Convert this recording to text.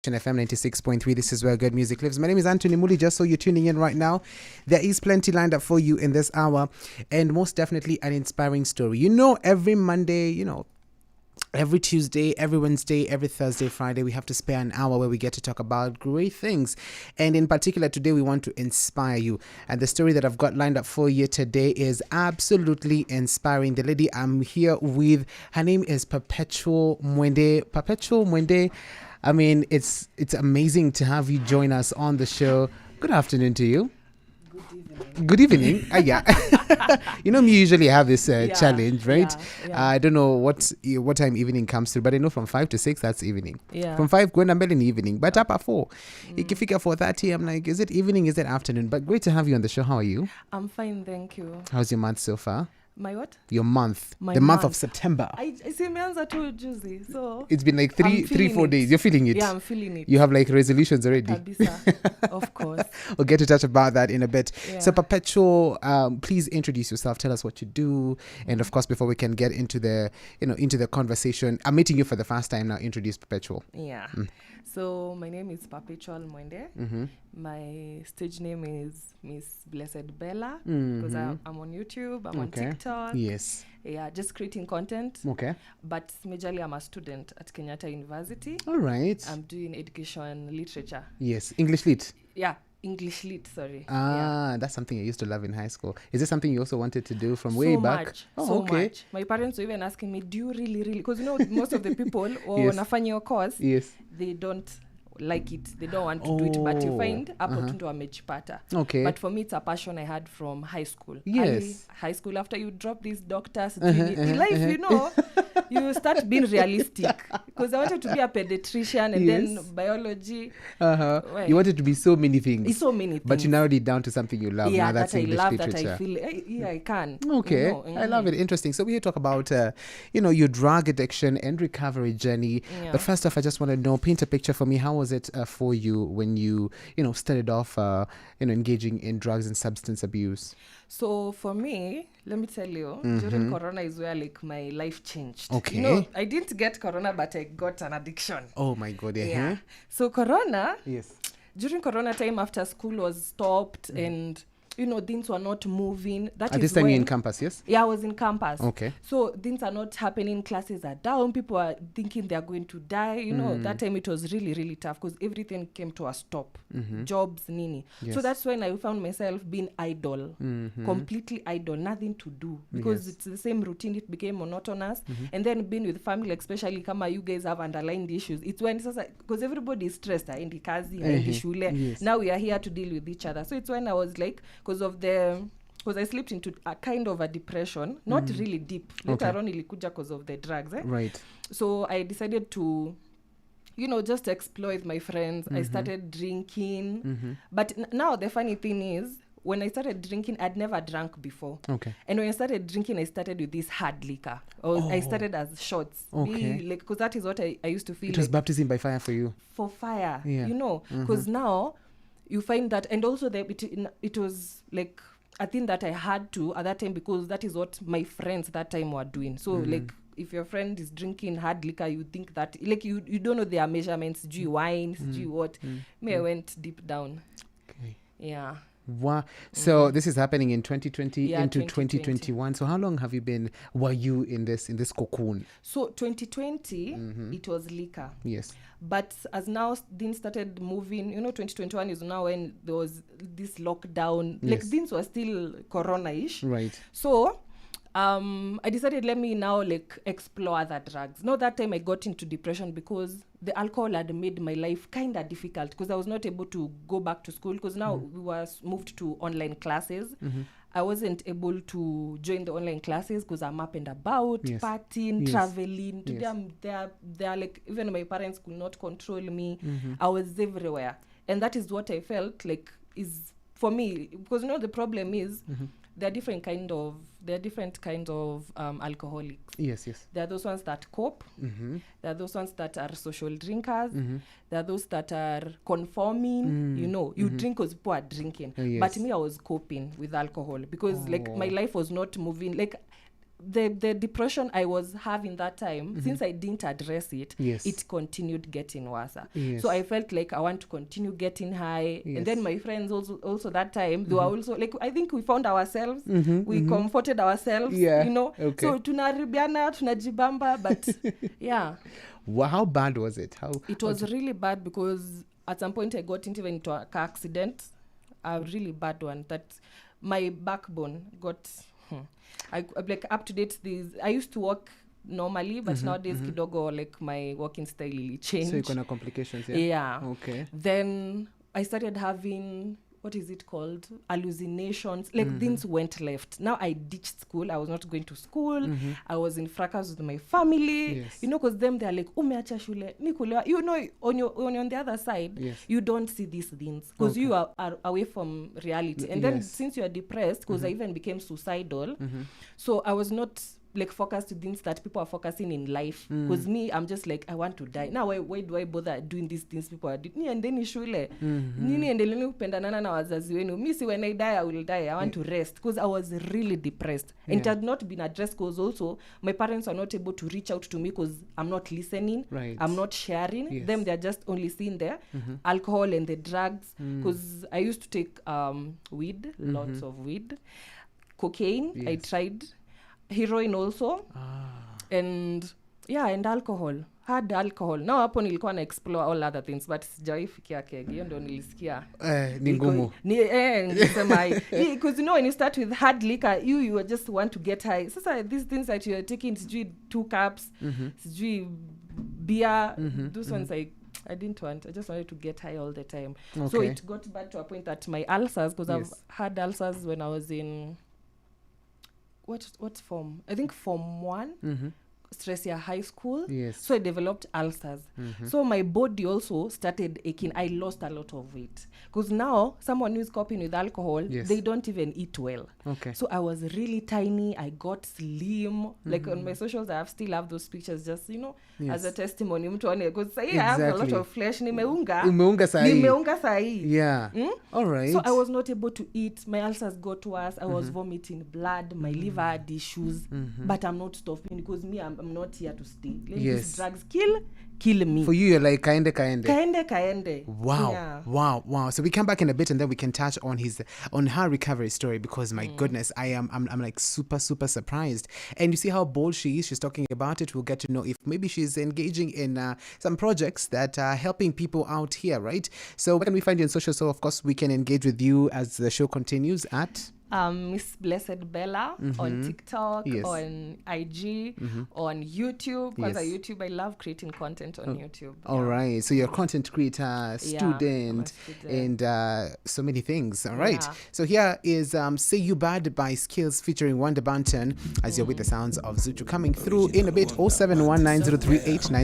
FM 96.3. This is where good music lives. My name is Anthony Muli. Just so you're tuning in right now, there is plenty lined up for you in this hour, and most definitely an inspiring story. Every Monday, every Tuesday, every Wednesday, every Thursday, Friday, we have to spare an hour where we get to talk about great things. And in particular, today we want to inspire you. And the story that I've got lined up for you today is absolutely inspiring. The lady I'm here with, her name is Perpetual Mwende. Perpetual Mwende. I mean, it's amazing to have you join us on the show. Good afternoon to you. Good evening. Yeah. Me usually have this challenge, right? Yeah. I don't know what time evening comes through, but I know from 5 to 6, that's evening. Yeah. From 5, going to in the evening, but up at 4. If you figure 4:30, I'm like, is it evening, is it afternoon? But great to have you on the show. How are you? I'm fine, thank you. How's your month so far? My what? Your month. My the month of month. September. I see means too juicy, so It's been like I'm 4 feeling days. it. You're feeling it. Yeah, I'm feeling it. You have like resolutions already. Kabisa. Of course. We'll get to touch about that in a bit. Yeah. So Perpetual, please introduce yourself. Tell us what you do, and of course, before we can get into the conversation, I'm meeting you for the first time now. Introduce Perpetual. Yeah. So my name is Perpetual Mwende. Mm-hmm. My stage name is Miss Blessed Bella Mm-hmm. because I'm on YouTube. I'm on Okay. TikTok. Yes. Yeah, just creating content. Okay. But majorly, I'm a student at Kenyatta University. All right. I'm doing education literature. Yes. English lit. Yeah, English lit. Sorry. That's something I used to love in high school. Is this something you also wanted to do from way so back? Much, Oh, so okay. much. My parents were even asking me, do you really, because most of the people or Yes. wanafanya your course, Yes. they don't like it. They don't want to do it, but you find hapo tu ndo wamejipata. Okay. But for me, it's a passion I had from high school. Yes. Early high school, after you drop these doctors, in life, you start being realistic. Because I wanted to be a pediatrician and then Yes. biology. You wanted to be so many things. It's so many things. But you narrowed it down to something you love. Yeah, Now that's that I English love, literature. that I feel, I can. Okay, I love it. Interesting. So we here talk about, your drug addiction and recovery journey. Yeah. But first off, I just want to know, paint a picture for me. How was it for you when you, started off, engaging in drugs and substance abuse? So for me, let me tell you, during Corona is where like my life changed. Okay. I didn't get Corona, but I got an addiction. Oh my God. Yeah. So Corona, Yes. during Corona time after school was stopped and things were not moving. That At is this time when, you're in campus, yes? Yeah, I was in campus. Okay. So things are not happening. Classes are down. People are thinking they're going to die. That time it was really, really tough because everything came to a stop. Jobs, nini. Yes. So that's when I found myself being idle, completely idle, nothing to do because Yes. it's the same routine. It became monotonous. And then being with family, especially kama you guys have underlying issues. It's when because everybody is stressed. Haendi kazi, haendi shule. Yes. Now we are here to deal with each other. So it's when I was like, because I slipped into a kind of a depression, not really deep. Later on, ilikuja because of the drugs. Right. So I decided to, just explore with my friends. I started drinking. But now the funny thing is, when I started drinking, I'd never drunk before. Okay. And when I started drinking, I started with this hard liquor. I started as shots. Okay. Because that is what I used to feel It was like baptism by fire for you. for fire, Yeah. because now you find that, and also it was like a thing that I had to at that time because that is what my friends that time were doing. So like if your friend is drinking hard liquor, you think that like you don't know their measurements, wine, what. Me, I went deep down. Okay. Yeah. Wow. So this is happening in 2020 Yeah, into 2020. 2021. So how long were you in this cocoon? So 2020, it was liquor. Yes. But as now things started moving, 2021 is now when there was this lockdown. Like Yes. things were still corona-ish. Right. So I decided let me now like explore other drugs. Now that time I got into depression because the alcohol had made my life kind of difficult because I was not able to go back to school because now we were moved to online classes. I wasn't able to join the online classes because I'm up and about, Yes. partying, Yes. traveling. Today Yes. I'm there like even my parents could not control me. I was everywhere. And that is what I felt like is for me because the problem is there are different kinds of alcoholics. Yes. Yes. There are those ones that cope. There are those ones that are social drinkers. There are those that are conforming. You drink because people are drinking. Yes. But me, I was coping with alcohol because like my life was not moving. Like the depression I was having that time, since I didn't address it, Yes. it continued getting worse. Yes. So I felt like I want to continue getting high. Yes. And then my friends also that time, they were also like, I think we found ourselves, we comforted ourselves, Yeah. you know. Okay. So tunaribiana, tunajibamba, but yeah. Well, how bad was it? It was really bad because at some point I got into a car accident, a really bad one, that my backbone got... I like up to date these. I used to walk normally, but nowadays kidogo, like my walking style really changed. So you're gonna complications, yeah? Yeah. Okay. Then I started having, what is it called? Hallucinations. Like things went left. Now I ditched school. I was not going to school. I was in fracas with my family. Yes. You know, because them they're like, umeacha shule. Mikulewa. You know, on the other side, Yes. you don't see these things because you are away from reality. And then Yes. since you are depressed, because I even became suicidal, so I was not like focused to things that people are focusing in life. Because me, I'm just like, I want to die. Now why do I bother doing these things people are doing? And then shule. Nini endeleni kupendanana na wazazi wenu. Me, see, when I die, I will die. I want to rest. Because I was really depressed. And it had not been addressed because also my parents are not able to reach out to me because I'm not listening. Right. I'm not sharing. Yes. Them, they're just only seeing the alcohol and the drugs. Because I used to take weed, lots of weed. Cocaine, Yes. I tried. Heroin also. And alcohol. Hard alcohol. Now hapo nilikuwa na explore all other things, but sijawahi fikia keg. Hiyo ndo nilisikia. Ni ngumu. Nisema because you know when you start with hard liquor, you just want to get high. Sasa these things that you are taking, sijui 2 cups, sijui beer, those ones I didn't want. I just wanted to get high all the time. Okay. So it got back to a point that my ulcers, because Yes. I've had ulcers when I was in what form? I think form 1. Stressia high school. Yes. So I developed ulcers. So my body also started aching. I lost a lot of weight because now someone who's coping with alcohol, Yes. they don't even eat well. Okay. So I was really tiny. I got slim. Like on my socials, I still have those pictures, just Yes. as a testimony. Because I have a lot Exactly. of flesh. Nimeunga sahi. Yeah. All right. So I was not able to eat. My ulcers got worse. I was vomiting blood. My liver had issues. But I'm not stopping because me, I'm not here to stay. Let Yes. these drugs kill me. For you, you're like kaende. Kaende. Wow. Yeah. Wow. So we come back in a bit and then we can touch on her recovery story, because my goodness, I'm like super surprised. And you see how bold she is. She's talking about it. We'll get to know if maybe she's engaging in some projects that are helping people out here, right? So where can we find you on social? So of course we can engage with you as the show continues at Miss Blessed Bella on TikTok, Yes. on IG, on YouTube. Because YouTube, I love creating content on YouTube. All right. So you're a content creator, student, student. and so many things. All right. Yeah. So here is Say You Bad by Skills featuring Wonder Banton as you're with the sounds of Zuchu coming through in a bit. 07190389